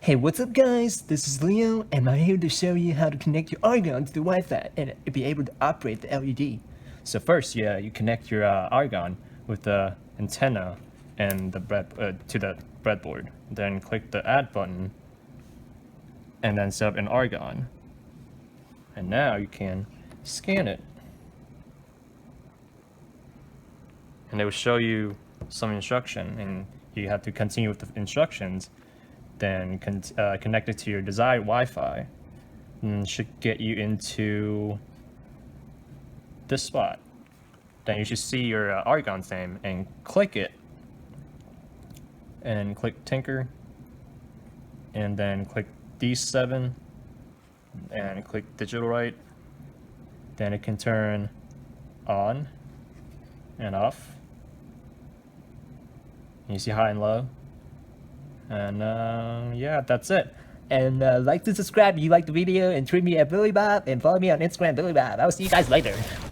Hey, what's up guys? This is Leo and I'm here to show you how to connect your Argon to the Wi-Fi and be able to operate the LED. So first, you connect your Argon with the antenna and the to the breadboard. Then click the add button and then set up an Argon. And now you can scan it. And it will show you some instruction and you have to continue with the instructions. Then connect it to your desired Wi-Fi, and should get you into this spot. Then you should see your Argon's name and click it, and click Tinker, and then click D7, and click Digital Right. Then it can turn on and off. And you see high and low. And yeah, that's it. And like to subscribe if you like the video, and tweet me at Billy Bob, and follow me on Instagram, Billy Bob. I'll see you guys later.